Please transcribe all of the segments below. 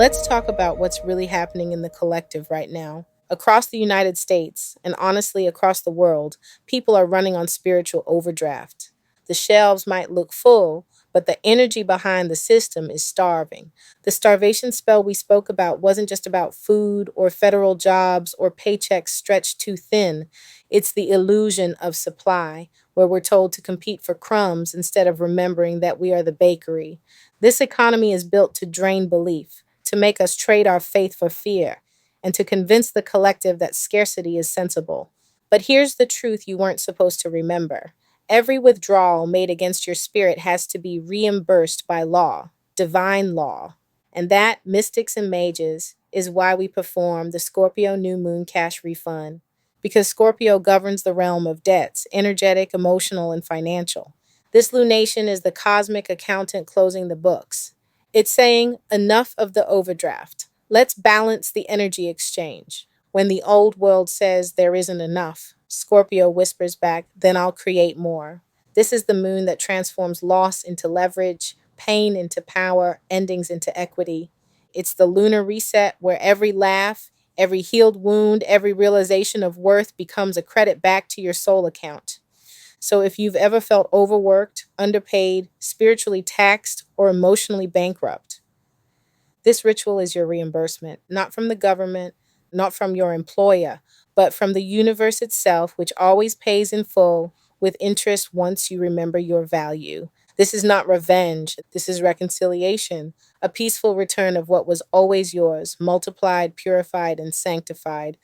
Let's talk about what's really happening in the collective right now. Across the United States, and honestly across the world, people are running on spiritual overdraft. The shelves might look full, but the energy behind the system is starving. The starvation spell we spoke about wasn't just about food or federal jobs or paychecks stretched too thin. It's the illusion of supply, where we're told to compete for crumbs instead of remembering that we are the bakery. This economy is built to drain belief, to make us trade our faith for fear, and to convince the collective that scarcity is sensible. But here's the truth you weren't supposed to remember. Every withdrawal made against your spirit has to be reimbursed by law, divine law. And that, mystics and mages, is why we perform the Scorpio New Moon Cash Refund. Because Scorpio governs the realm of debts, energetic, emotional, and financial. This lunation is the cosmic accountant closing the books. It's saying, enough of the overdraft. Let's balance the energy exchange. When the old world says there isn't enough, Scorpio whispers back, then I'll create more. This is the moon that transforms loss into leverage, pain into power, endings into equity. It's the lunar reset where every laugh, every healed wound, every realization of worth becomes a credit back to your soul account. So if you've ever felt overworked, underpaid, spiritually taxed, or emotionally bankrupt, this ritual is your reimbursement, not from the government, not from your employer, but from the universe itself, which always pays in full with interest once you remember your value. This is not revenge. This is reconciliation, a peaceful return of what was always yours, multiplied, purified, and sanctified.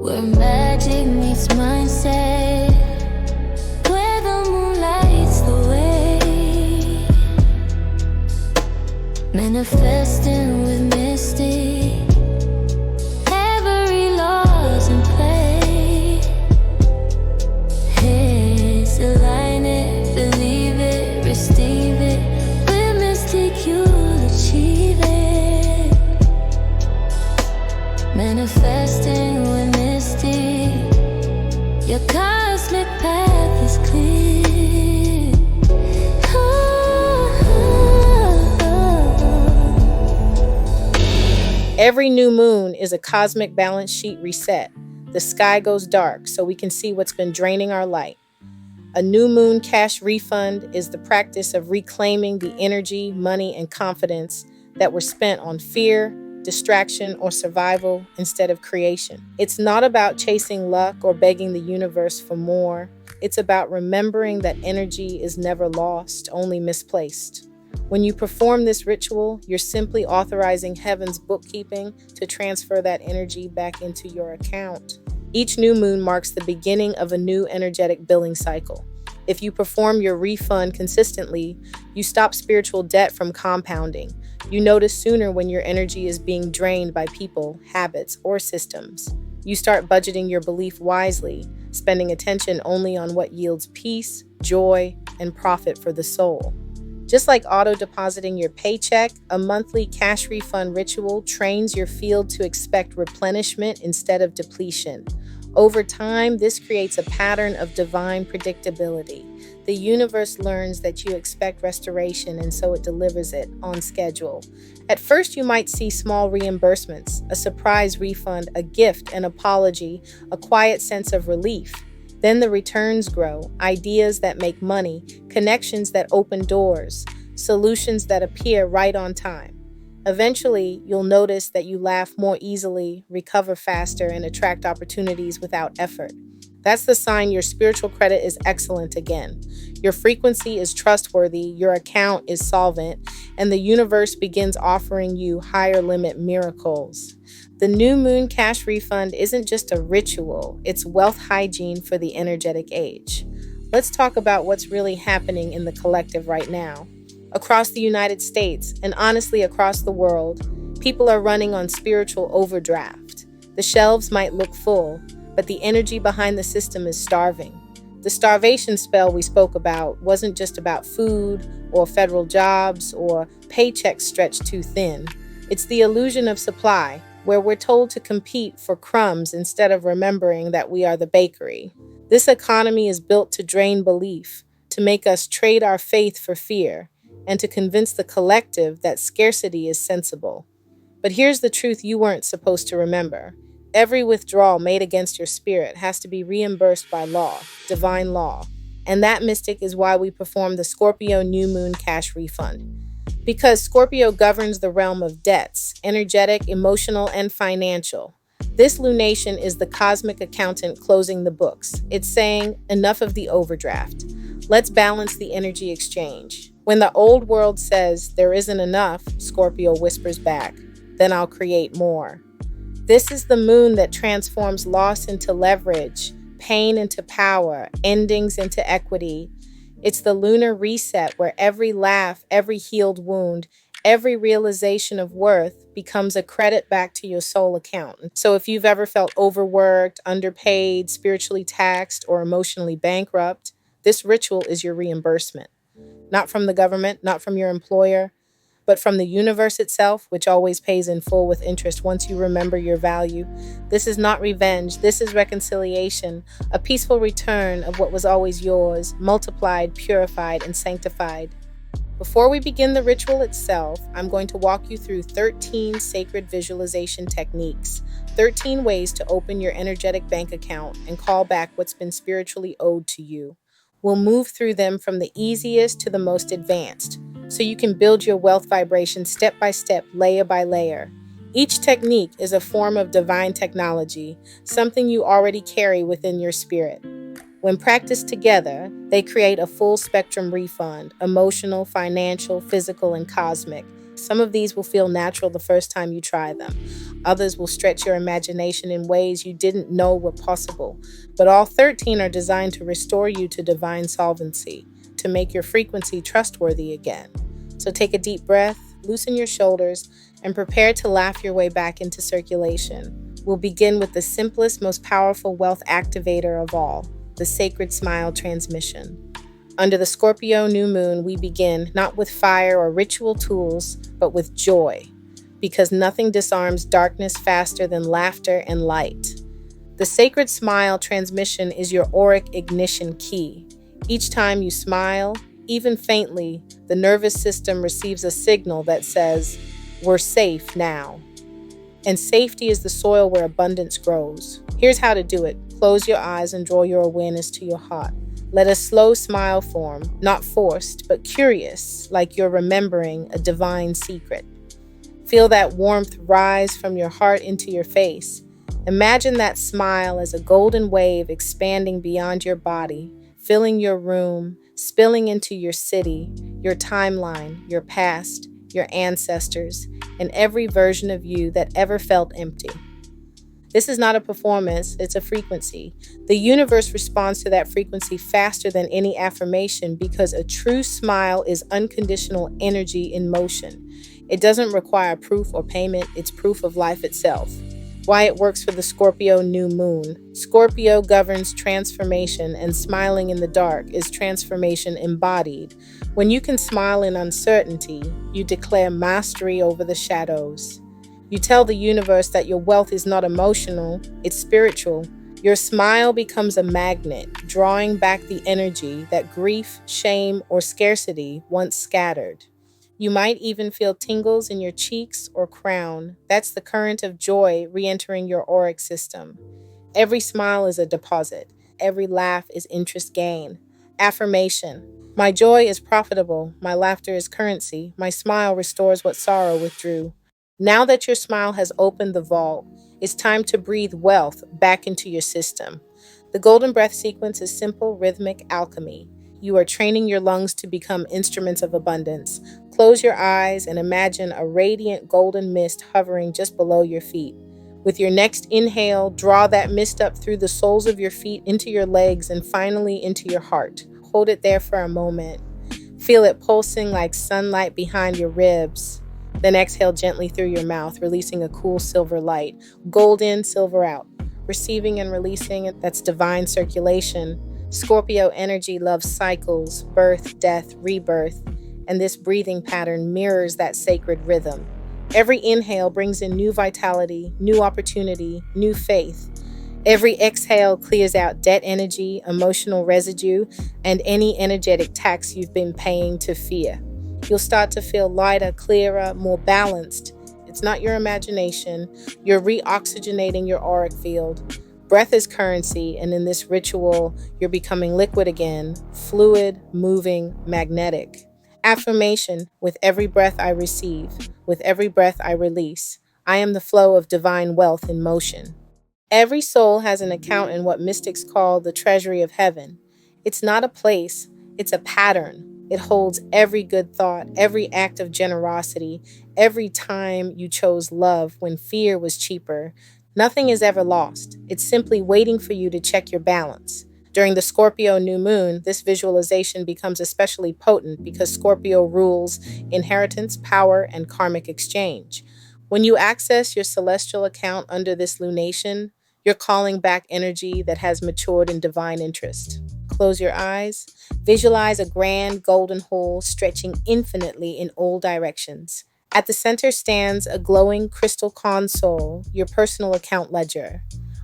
Where magic meets mindset, where the moon lights the way, manifesting with mystic, every law's in play. It's align it, believe it, receive it, with mystic you'll achieve it, manifesting with your cosmic path is clear. Every new moon is a cosmic balance sheet reset. The sky goes dark so we can see what's been draining our light. A new moon cash refund is the practice of reclaiming the energy, money, and confidence that were spent on fear, distraction, or survival instead of creation. It's not about chasing luck or begging the universe for more. It's about remembering that energy is never lost, only misplaced. When you perform this ritual, you're simply authorizing heaven's bookkeeping to transfer that energy back into your account. Each new moon marks the beginning of a new energetic billing cycle. If you perform your refund consistently, you stop spiritual debt from compounding. You notice sooner when your energy is being drained by people, habits, or systems. You start budgeting your belief wisely, spending attention only on what yields peace, joy, and profit for the soul. Just like auto-depositing your paycheck, a monthly cash refund ritual trains your field to expect replenishment instead of depletion. Over time, this creates a pattern of divine predictability. The universe learns that you expect restoration, and so it delivers it on schedule. At first, you might see small reimbursements, a surprise refund, a gift, an apology, a quiet sense of relief. Then the returns grow, ideas that make money, connections that open doors, solutions that appear right on time. Eventually, you'll notice that you laugh more easily, recover faster, and attract opportunities without effort. That's the sign your spiritual credit is excellent again. Your frequency is trustworthy, your account is solvent, and the universe begins offering you higher limit miracles. The new moon cash refund isn't just a ritual, it's wealth hygiene for the energetic age. Let's talk about what's really happening in the collective right now. Across the United States, and honestly across the world, people are running on spiritual overdraft. The shelves might look full, but the energy behind the system is starving. The starvation spell we spoke about wasn't just about food or federal jobs or paychecks stretched too thin. It's the illusion of supply, where we're told to compete for crumbs instead of remembering that we are the bakery. This economy is built to drain belief, to make us trade our faith for fear, and to convince the collective that scarcity is sensible. But here's the truth you weren't supposed to remember. Every withdrawal made against your spirit has to be reimbursed by law, divine law. And that, mystic, is why we perform the Scorpio New Moon Cash Refund. Because Scorpio governs the realm of debts, energetic, emotional, and financial. This lunation is the cosmic accountant closing the books. It's saying, enough of the overdraft. Let's balance the energy exchange. When the old world says there isn't enough, Scorpio whispers back, then I'll create more. This is the moon that transforms loss into leverage, pain into power, endings into equity. It's the lunar reset where every laugh, every healed wound, every realization of worth becomes a credit back to your soul account. So if you've ever felt overworked, underpaid, spiritually taxed, or emotionally bankrupt, this ritual is your reimbursement. Not from the government, not from your employer, but from the universe itself, which always pays in full with interest once you remember your value. This is not revenge. This is reconciliation, a peaceful return of what was always yours, multiplied, purified, and sanctified. Before we begin the ritual itself, I'm going to walk you through 13 sacred visualization techniques, 13 ways to open your energetic bank account and call back what's been spiritually owed to you. We'll move through them from the easiest to the most advanced, so you can build your wealth vibration step by step, layer by layer. Each technique is a form of divine technology, something you already carry within your spirit. When practiced together, they create a full spectrum refund, emotional, financial, physical, and cosmic. Some of these will feel natural the first time you try them. Others will stretch your imagination in ways you didn't know were possible. But all 13 are designed to restore you to divine solvency, to make your frequency trustworthy again. So take a deep breath, loosen your shoulders, and prepare to laugh your way back into circulation. We'll begin with the simplest, most powerful wealth activator of all, the sacred smile transmission. Under the Scorpio New Moon, we begin not with fire or ritual tools, but with joy, because nothing disarms darkness faster than laughter and light. The sacred smile transmission is your auric ignition key. Each time you smile, even faintly, the nervous system receives a signal that says, we're safe now. And safety is the soil where abundance grows. Here's how to do it. Close your eyes and draw your awareness to your heart. Let a slow smile form, not forced, but curious, like you're remembering a divine secret. Feel that warmth rise from your heart into your face. Imagine that smile as a golden wave expanding beyond your body, filling your room, spilling into your city, your timeline, your past, your ancestors, and every version of you that ever felt empty. This is not a performance, it's a frequency. The universe responds to that frequency faster than any affirmation because a true smile is unconditional energy in motion. It doesn't require proof or payment, it's proof of life itself. Why it works for the Scorpio New Moon. Scorpio governs transformation, and smiling in the dark is transformation embodied. When you can smile in uncertainty, you declare mastery over the shadows. You tell the universe that your wealth is not emotional, it's spiritual. Your smile becomes a magnet, drawing back the energy that grief, shame, or scarcity once scattered. You might even feel tingles in your cheeks or crown. That's the current of joy re-entering your auric system. Every smile is a deposit. Every laugh is interest gain. Affirmation. My joy is profitable. My laughter is currency. My smile restores what sorrow withdrew. Now that your smile has opened the vault, it's time to breathe wealth back into your system. The golden breath sequence is simple, rhythmic alchemy. You are training your lungs to become instruments of abundance. Close your eyes and imagine a radiant golden mist hovering just below your feet. With your next inhale, draw that mist up through the soles of your feet into your legs and finally into your heart. Hold it there for a moment. Feel it pulsing like sunlight behind your ribs. Then exhale gently through your mouth, releasing a cool silver light. Gold in, silver out. Receiving and releasing, that's divine circulation. Scorpio energy loves cycles, birth, death, rebirth, and this breathing pattern mirrors that sacred rhythm. Every inhale brings in new vitality, new opportunity, new faith. Every exhale clears out debt energy, emotional residue, and any energetic tax you've been paying to fear. You'll start to feel lighter, clearer, more balanced. It's not your imagination. You're reoxygenating your auric field. Breath is currency, and in this ritual, you're becoming liquid again, fluid, moving, magnetic. Affirmation: with every breath I receive, with every breath I release, I am the flow of divine wealth in motion. Every soul has an account in what mystics call the treasury of heaven. It's not a place, it's a pattern. It holds every good thought, every act of generosity, every time you chose love when fear was cheaper. Nothing is ever lost. It's simply waiting for you to check your balance. During the Scorpio New Moon, this visualization becomes especially potent because Scorpio rules inheritance, power, and karmic exchange. When you access your celestial account under this lunation, you're calling back energy that has matured in divine interest. Close your eyes. Visualize a grand golden hole stretching infinitely in all directions. At the center stands a glowing crystal console, your personal account ledger.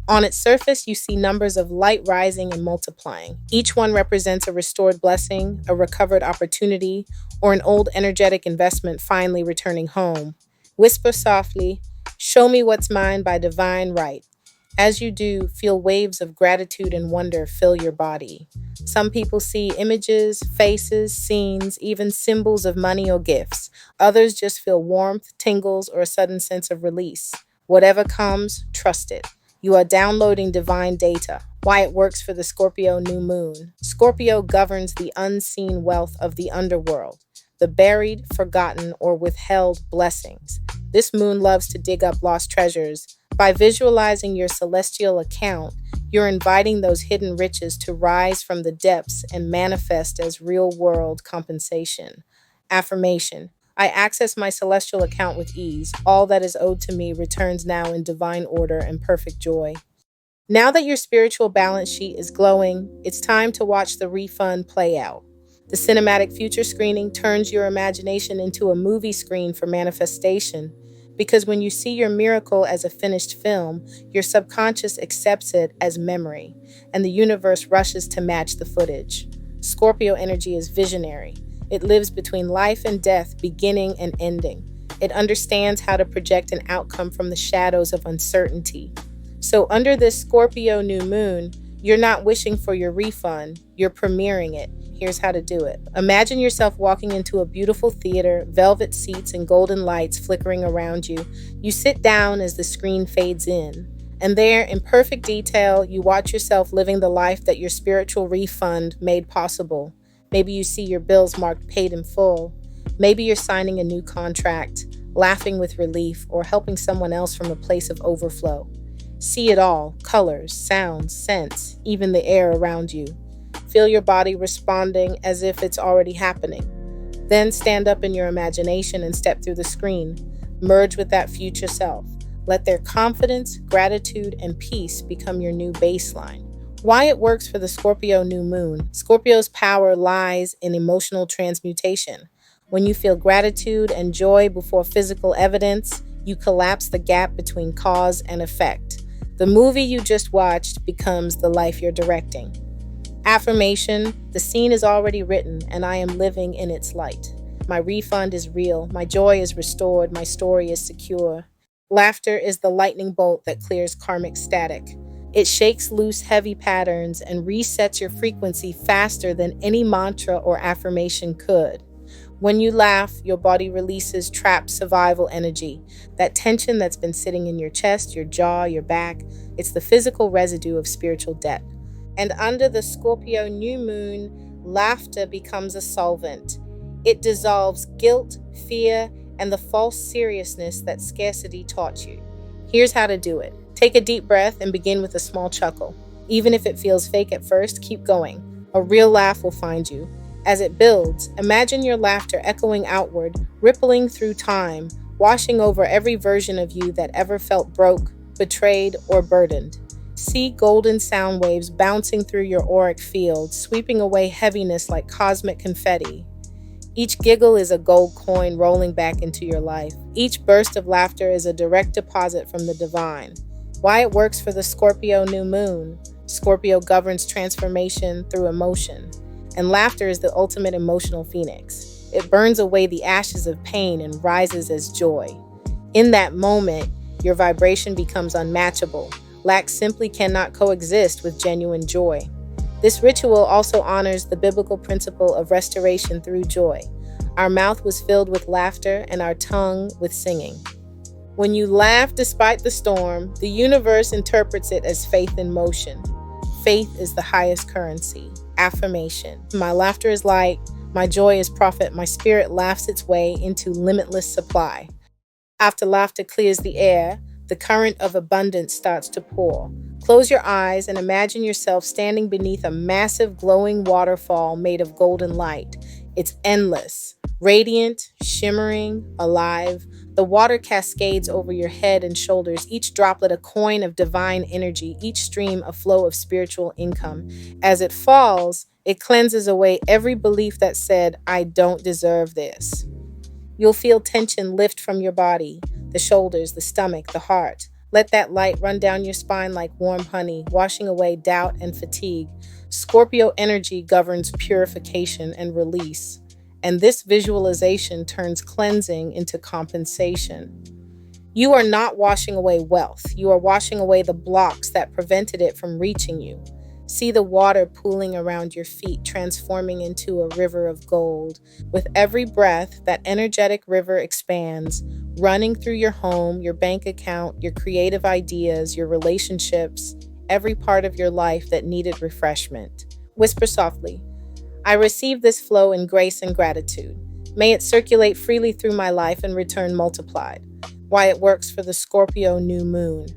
On its surface, you see numbers of light rising and multiplying. Each one represents a restored blessing, a recovered opportunity, or an old energetic investment finally returning home. Whisper softly, "Show me what's mine by divine right." As you do, feel waves of gratitude and wonder fill your body. Some people see images, faces, scenes, even symbols of money or gifts. Others just feel warmth, tingles, or a sudden sense of release. Whatever comes, trust it. You are downloading divine data. Why it works for the Scorpio New Moon. Scorpio governs the unseen wealth of the underworld, the buried, forgotten, or withheld blessings. This moon loves to dig up lost treasures. By visualizing your celestial account, you're inviting those hidden riches to rise from the depths and manifest as real-world compensation. Affirmation: I access my celestial account with ease. All that is owed to me returns now in divine order and perfect joy. Now that your spiritual balance sheet is glowing, it's time to watch the refund play out. The cinematic future screening turns your imagination into a movie screen for manifestation. Because when you see your miracle as a finished film, your subconscious accepts it as memory, and the universe rushes to match the footage. Scorpio energy is visionary. It lives between life and death, beginning and ending. It understands how to project an outcome from the shadows of uncertainty. So under this Scorpio New Moon, you're not wishing for your refund, you're premiering it. Here's how to do it. Imagine yourself walking into a beautiful theater, velvet seats and golden lights flickering around you. You sit down as the screen fades in. And there, in perfect detail, you watch yourself living the life that your spiritual refund made possible. Maybe you see your bills marked paid in full. Maybe you're signing a new contract, laughing with relief, or helping someone else from a place of overflow. See it all: colors, sounds, scents, even the air around you. Feel your body responding as if it's already happening. Then stand up in your imagination and step through the screen. Merge with that future self. Let their confidence, gratitude, and peace become your new baseline. Why it works for the Scorpio New Moon. Scorpio's power lies in emotional transmutation. When you feel gratitude and joy before physical evidence, you collapse the gap between cause and effect. The movie you just watched becomes the life you're directing. Affirmation: the scene is already written and I am living in its light. My refund is real, my joy is restored, my story is secure. Laughter is the lightning bolt that clears karmic static. It shakes loose heavy patterns and resets your frequency faster than any mantra or affirmation could. When you laugh, your body releases trapped survival energy, that tension that's been sitting in your chest, your jaw, your back. It's the physical residue of spiritual debt. And under the Scorpio New Moon, laughter becomes a solvent. It dissolves guilt, fear, and the false seriousness that scarcity taught you. Here's how to do it. Take a deep breath and begin with a small chuckle. Even if it feels fake at first, keep going. A real laugh will find you. As it builds, imagine your laughter echoing outward, rippling through time, washing over every version of you that ever felt broke, betrayed, or burdened. See golden sound waves bouncing through your auric field, sweeping away heaviness like cosmic confetti. Each giggle is a gold coin rolling back into your life. Each burst of laughter is a direct deposit from the divine. Why it works for the Scorpio New Moon. Scorpio governs transformation through emotion, and laughter is the ultimate emotional phoenix. It burns away the ashes of pain and rises as joy. In that moment, your vibration becomes unmatchable. Lack simply cannot coexist with genuine joy. This ritual also honors the biblical principle of restoration through joy. Our mouth was filled with laughter and our tongue with singing. When you laugh despite the storm, the universe interprets it as faith in motion. Faith is the highest currency. Affirmation. My laughter is light, my joy is profit, my spirit laughs its way into limitless supply. After laughter clears the air, the current of abundance starts to pour. Close your eyes and imagine yourself standing beneath a massive glowing waterfall made of golden light. It's endless, radiant, shimmering, alive. The water cascades over your head and shoulders, each droplet a coin of divine energy, each stream a flow of spiritual income. As it falls, it cleanses away every belief that said, "I don't deserve this." You'll feel tension lift from your body, the shoulders, the stomach, the heart. Let that light run down your spine like warm honey, washing away doubt and fatigue. Scorpio energy governs purification and release, and this visualization turns cleansing into compensation. You are not washing away wealth. You are washing away the blocks that prevented it from reaching you. See the water pooling around your feet, transforming into a river of gold. With every breath, that energetic river expands, running through your home, your bank account, your creative ideas, your relationships, every part of your life that needed refreshment. Whisper softly, "I receive this flow in grace and gratitude. May it circulate freely through my life and return multiplied." Why it works for the Scorpio New Moon.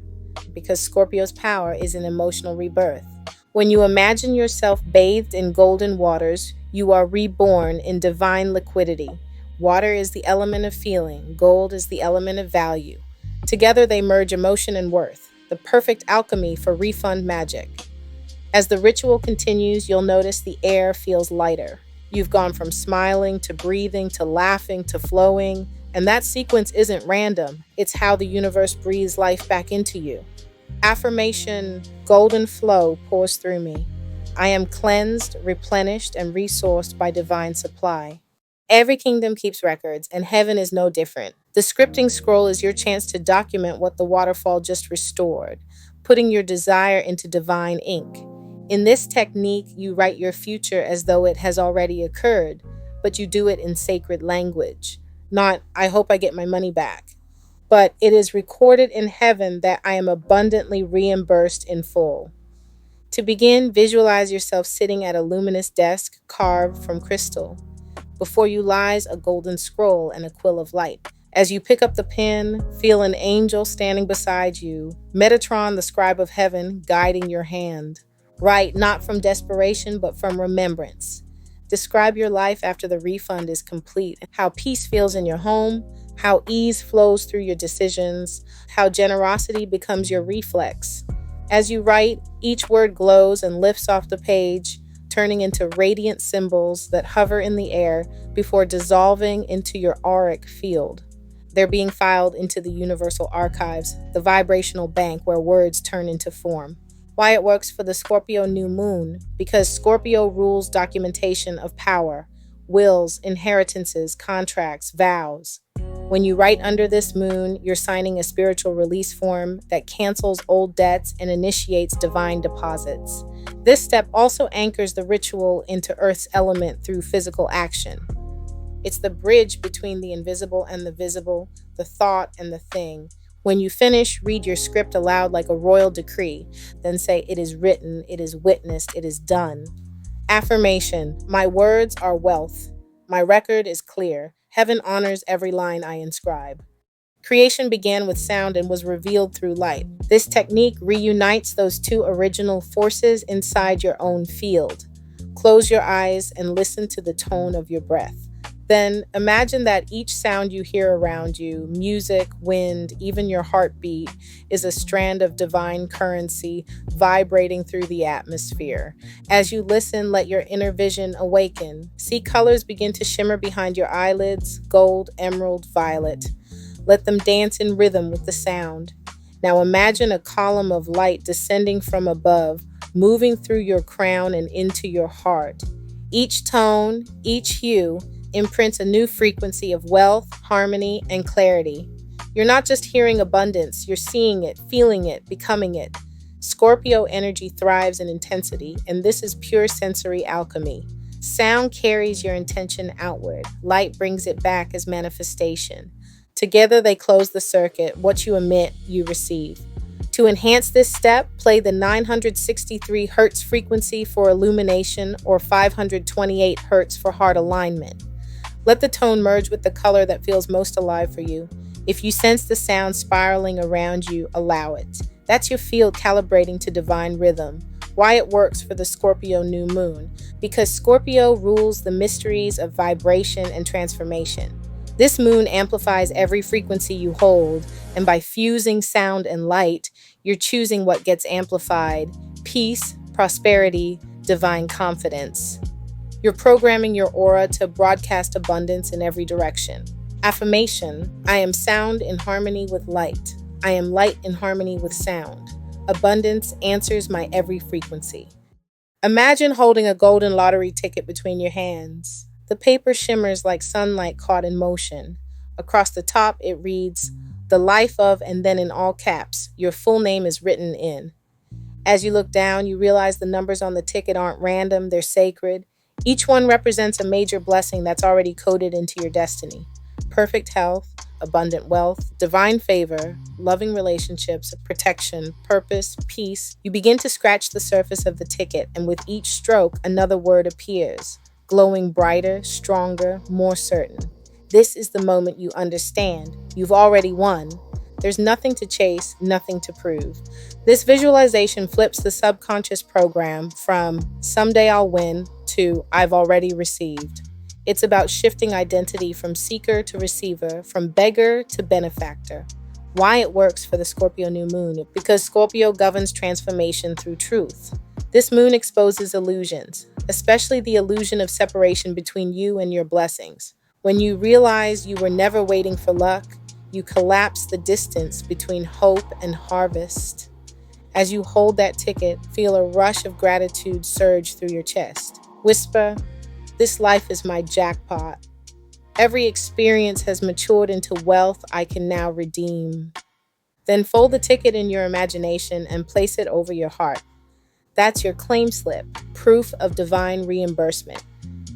Because Scorpio's power is in emotional rebirth. When you imagine yourself bathed in golden waters, you are reborn in divine liquidity. Water is the element of feeling, gold is the element of value. Together they merge emotion and worth, the perfect alchemy for refund magic. As the ritual continues, you'll notice the air feels lighter. You've gone from smiling to breathing to laughing to flowing, and that sequence isn't random. It's how the universe breathes life back into you. Affirmation, golden flow pours through me. I am cleansed, replenished, and resourced by divine supply. Every kingdom keeps records, and heaven is no different. The scripting scroll is your chance to document what the waterfall just restored, putting your desire into divine ink. In this technique, you write your future as though it has already occurred, but you do it in sacred language. Not, "I hope I get my money back." But it is recorded in heaven that I am abundantly reimbursed in full. To begin, visualize yourself sitting at a luminous desk carved from crystal. Before you lies a golden scroll and a quill of light. As you pick up the pen, feel an angel standing beside you, Metatron, the scribe of heaven, guiding your hand. Write not from desperation, but from remembrance. Describe your life after the refund is complete, how peace feels in your home, how ease flows through your decisions, how generosity becomes your reflex. As you write, each word glows and lifts off the page, turning into radiant symbols that hover in the air before dissolving into your auric field. They're being filed into the universal archives, the vibrational bank where words turn into form. Why it works for the Scorpio New Moon, because Scorpio rules documentation of power, wills, inheritances, contracts, vows. When you write under this moon, you're signing a spiritual release form that cancels old debts and initiates divine deposits. This step also anchors the ritual into Earth's element through physical action. It's the bridge between the invisible and the visible, the thought and the thing. When you finish, read your script aloud like a royal decree, then say, "It is written, it is witnessed, it is done." Affirmation, my words are wealth. My record is clear. Heaven honors every line I inscribe. Creation began with sound and was revealed through light. This technique reunites those two original forces inside your own field. Close your eyes and listen to the tone of your breath. Then imagine that each sound you hear around you, music, wind, even your heartbeat, is a strand of divine currency vibrating through the atmosphere. As you listen, let your inner vision awaken. See colors begin to shimmer behind your eyelids: gold, emerald, violet. Let them dance in rhythm with the sound. Now imagine a column of light descending from above, moving through your crown and into your heart. Each tone, each hue, imprints a new frequency of wealth, harmony, and clarity. You're not just hearing abundance, you're seeing it, feeling it, becoming it. Scorpio energy thrives in intensity, and this is pure sensory alchemy. Sound carries your intention outward, light brings it back as manifestation. Together they close the circuit. What you emit, you receive. To enhance this step, play the 963 Hz frequency for illumination or 528 Hz for heart alignment. Let the tone merge with the color that feels most alive for you. If you sense the sound spiraling around you, allow it. That's your field calibrating to divine rhythm. Why it works for the Scorpio New Moon. Because Scorpio rules the mysteries of vibration and transformation. This moon amplifies every frequency you hold, and by fusing sound and light, you're choosing what gets amplified: peace, prosperity, divine confidence. You're programming your aura to broadcast abundance in every direction. Affirmation: I am sound in harmony with light. I am light in harmony with sound. Abundance answers my every frequency. Imagine holding a golden lottery ticket between your hands. The paper shimmers like sunlight caught in motion. Across the top, it reads, "The life of," and then in all caps, your full name is written in. As you look down, you realize the numbers on the ticket aren't random, they're sacred. Each one represents a major blessing that's already coded into your destiny. Perfect health, abundant wealth, divine favor, loving relationships, protection, purpose, peace. You begin to scratch the surface of the ticket, and with each stroke, another word appears, glowing brighter, stronger, more certain. This is the moment you understand. You've already won. There's nothing to chase, nothing to prove. This visualization flips the subconscious program from "someday I'll win" to "I've already received." It's about shifting identity from seeker to receiver, from beggar to benefactor. Why it works for the Scorpio New Moon? Because Scorpio governs transformation through truth. This moon exposes illusions, especially the illusion of separation between you and your blessings. When you realize you were never waiting for luck, you collapse the distance between hope and harvest. As you hold that ticket, feel a rush of gratitude surge through your chest. Whisper, "This life is my jackpot. Every experience has matured into wealth I can now redeem." Then fold the ticket in your imagination and place it over your heart. That's your claim slip, proof of divine reimbursement.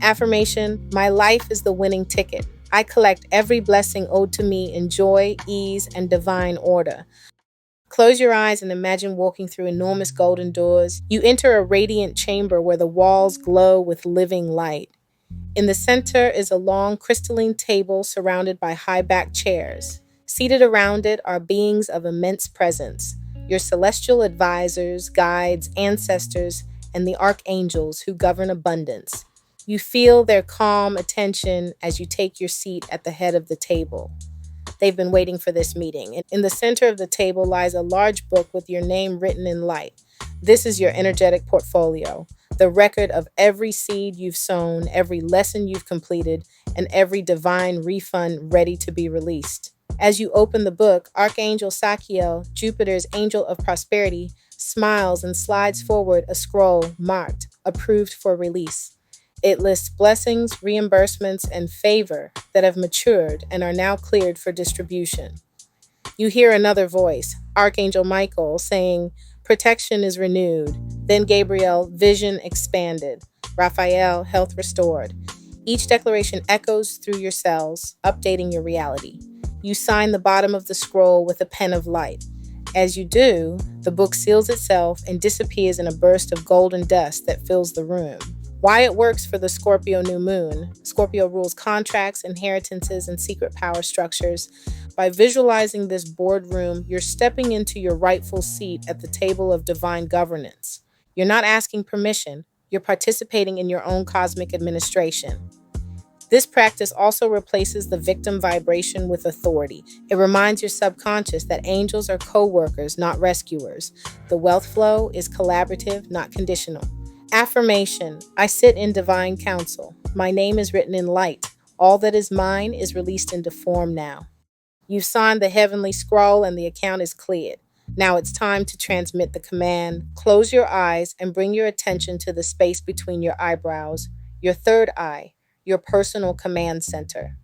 Affirmation: my life is the winning ticket. I collect every blessing owed to me in joy, ease, and divine order. Close your eyes and imagine walking through enormous golden doors. You enter a radiant chamber where the walls glow with living light. In the center is a long crystalline table surrounded by high-backed chairs. Seated around it are beings of immense presence, your celestial advisors, guides, ancestors, and the archangels who govern abundance. You feel their calm attention as you take your seat at the head of the table. They've been waiting for this meeting. In the center of the table lies a large book with your name written in light. This is your energetic portfolio, the record of every seed you've sown, every lesson you've completed, and every divine refund ready to be released. As you open the book, Archangel Sakiel, Jupiter's angel of prosperity, smiles and slides forward a scroll marked "Approved for Release." It lists blessings, reimbursements, and favor that have matured and are now cleared for distribution. You hear another voice, Archangel Michael, saying, "Protection is renewed." Then Gabriel, "Vision expanded." Raphael, "Health restored." Each declaration echoes through your cells, updating your reality. You sign the bottom of the scroll with a pen of light. As you do, the book seals itself and disappears in a burst of golden dust that fills the room. Why it works for the Scorpio New Moon. Scorpio rules contracts, inheritances, and secret power structures. By visualizing this boardroom, you're stepping into your rightful seat at the table of divine governance. You're not asking permission, you're participating in your own cosmic administration. This practice also replaces the victim vibration with authority. It reminds your subconscious that angels are co-workers, not rescuers. The wealth flow is collaborative, not conditional. Affirmation: I sit in divine counsel. My name is written in light. All that is mine is released into form now. You've signed the heavenly scroll and the account is cleared. Now it's time to transmit the command. Close your eyes and bring your attention to the space between your eyebrows, your third eye, your personal command center.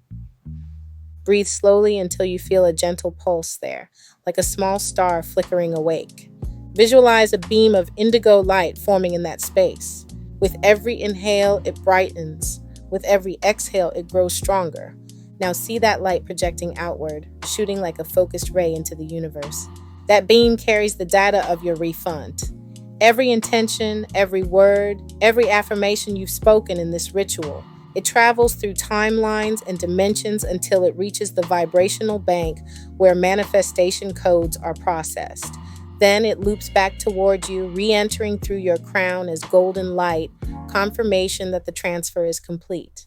Breathe slowly until you feel a gentle pulse there, like a small star flickering awake. Visualize a beam of indigo light forming in that space. With every inhale, it brightens. With every exhale, it grows stronger. Now see that light projecting outward, shooting like a focused ray into the universe. That beam carries the data of your refund. Every intention, every word, every affirmation you've spoken in this ritual. It travels through timelines and dimensions until it reaches the vibrational bank where manifestation codes are processed. Then it loops back toward you, re-entering through your crown as golden light, confirmation that the transfer is complete.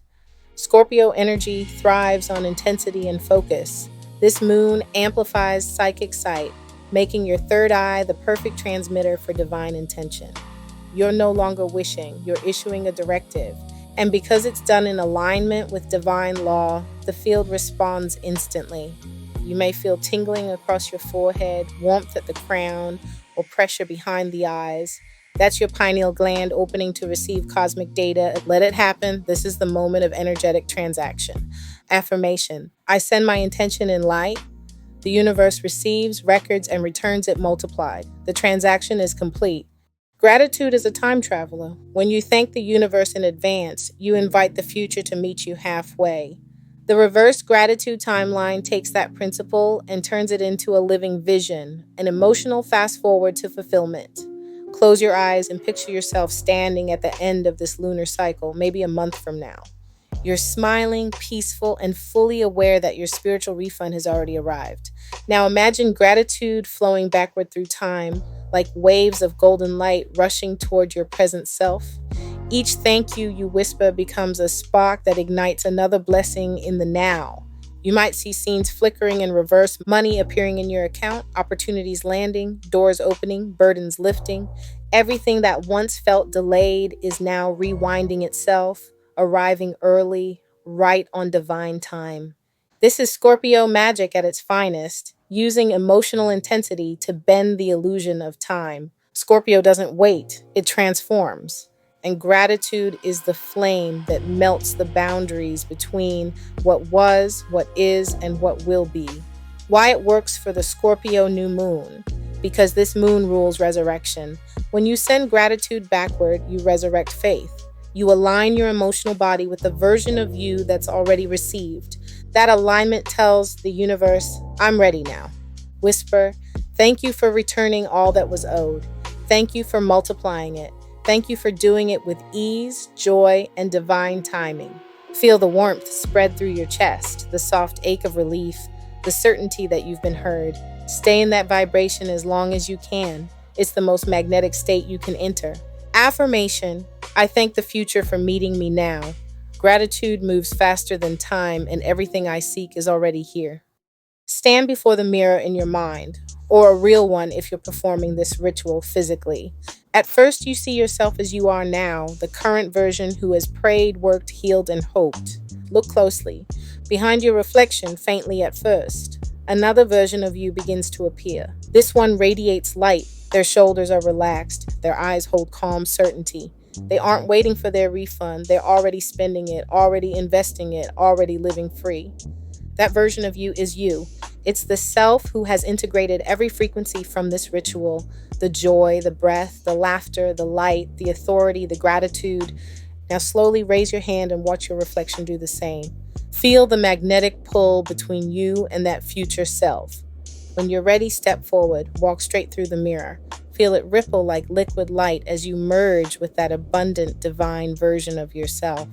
Scorpio energy thrives on intensity and focus. This moon amplifies psychic sight, making your third eye the perfect transmitter for divine intention. You're no longer wishing, you're issuing a directive. And because it's done in alignment with divine law, the field responds instantly. You may feel tingling across your forehead, warmth at the crown, or pressure behind the eyes. That's your pineal gland opening to receive cosmic data. Let it happen. This is the moment of energetic transaction. Affirmation: I send my intention in light. The universe receives, records, and returns it multiplied. The transaction is complete. Gratitude is a time traveler. When you thank the universe in advance, you invite the future to meet you halfway. The reverse gratitude timeline takes that principle and turns it into a living vision, an emotional fast forward to fulfillment. Close your eyes and picture yourself standing at the end of this lunar cycle, maybe a month from now. You're smiling, peaceful, and fully aware that your spiritual refund has already arrived. Now imagine gratitude flowing backward through time, like waves of golden light rushing toward your present self. Each thank you whisper becomes a spark that ignites another blessing in the now. You might see scenes flickering in reverse, money appearing in your account, opportunities landing, doors opening, burdens lifting. Everything that once felt delayed is now rewinding itself, arriving early, right on divine time. This is Scorpio magic at its finest, using emotional intensity to bend the illusion of time. Scorpio doesn't wait, it transforms. And gratitude is the flame that melts the boundaries between what was, what is, and what will be. Why it works for the Scorpio New Moon? Because this moon rules resurrection. When you send gratitude backward, you resurrect faith. You align your emotional body with the version of you that's already received. That alignment tells the universe, I'm ready now. Whisper, thank you for returning all that was owed. Thank you for multiplying it. Thank you for doing it with ease, joy, and divine timing. Feel the warmth spread through your chest, the soft ache of relief, the certainty that you've been heard. Stay in that vibration as long as you can. It's the most magnetic state you can enter. Affirmation: I thank the future for meeting me now. Gratitude moves faster than time, and everything I seek is already here. Stand before the mirror in your mind, or a real one if you're performing this ritual physically. At first, you see yourself as you are now, the current version who has prayed, worked, healed, and hoped. Look closely. Behind your reflection, faintly at first, another version of you begins to appear. This one radiates light. Their shoulders are relaxed. Their eyes hold calm certainty. They aren't waiting for their refund. They're already spending it, already investing it, already living free. That version of you is you. It's the self who has integrated every frequency from this ritual: the joy, the breath, the laughter, the light, the authority, the gratitude. Now slowly raise your hand and watch your reflection do the same. Feel the magnetic pull between you and that future self. When you're ready, step forward, walk straight through the mirror. Feel it ripple like liquid light as you merge with that abundant divine version of yourself.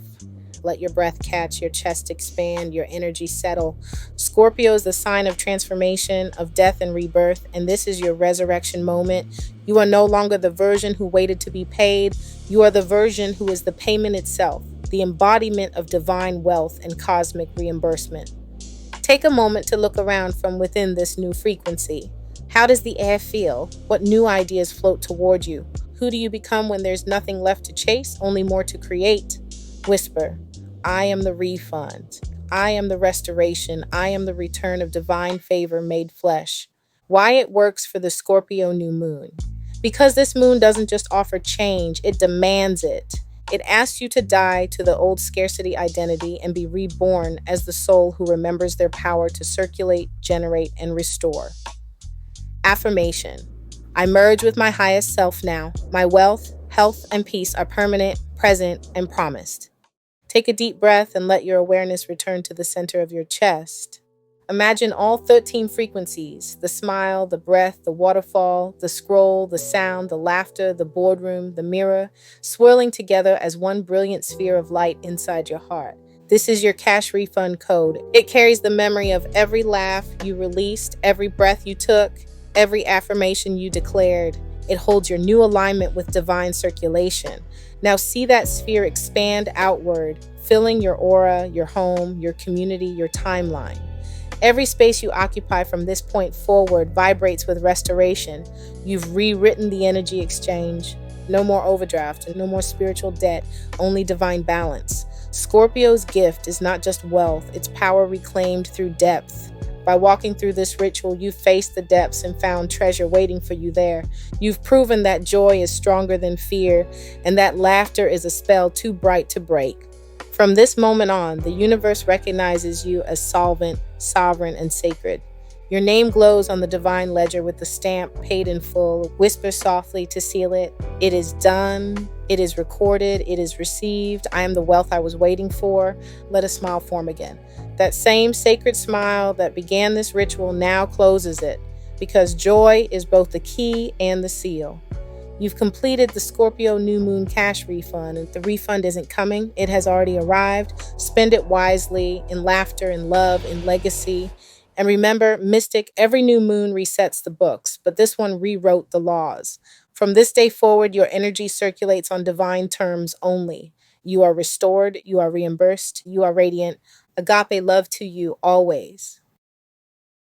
Let your breath catch, your chest expand, your energy settle. Scorpio is the sign of transformation, of death and rebirth, and this is your resurrection moment. You are no longer the version who waited to be paid. You are the version who is the payment itself. the embodiment of divine wealth and cosmic reimbursement. Take a moment to look around from within this new frequency. How does the air feel? What new ideas float toward you? Who do you become when there's nothing left to chase, only more to create? Whisper, I am the refund. I am the restoration. I am the return of divine favor made flesh. Why it works for the Scorpio New Moon. Because this moon doesn't just offer change, it demands it. It asks you to die to the old scarcity identity and be reborn as the soul who remembers their power to circulate, generate, and restore. Affirmation. I merge with my highest self now. My wealth, health, and peace are permanent, present, and promised. Take a deep breath and let your awareness return to the center of your chest. Imagine all 13 frequencies, the smile, the breath, the waterfall, the scroll, the sound, the laughter, the boardroom, the mirror, swirling together as one brilliant sphere of light inside your heart. This is your cash refund code. It carries the memory of every laugh you released, every breath you took, every affirmation you declared. It holds your new alignment with divine circulation. Now see that sphere expand outward, filling your aura, your home, your community, your timeline. Every space you occupy from this point forward vibrates with restoration. You've rewritten the energy exchange. No more overdraft, no more spiritual debt, only divine balance. Scorpio's gift is not just wealth, it's power reclaimed through depth. By walking through this ritual, you've faced the depths and found treasure waiting for you there. You've proven that joy is stronger than fear, and that laughter is a spell too bright to break. From this moment on, the universe recognizes you as solvent, sovereign, and sacred. Your name glows on the divine ledger with the stamp paid in full. Whisper softly to seal it. It is done. It is recorded. It is received. I am the wealth I was waiting for. Let a smile form again. That same sacred smile that began this ritual now closes it, because joy is both the key and the seal. You've completed the Scorpio New Moon cash refund, and the refund isn't coming. It has already arrived. Spend it wisely, in laughter, in love, in legacy. And remember, Mystic, every new moon resets the books, but this one rewrote the laws. From this day forward, your energy circulates on divine terms only. You are restored, you are reimbursed, you are radiant. Agape love to you always.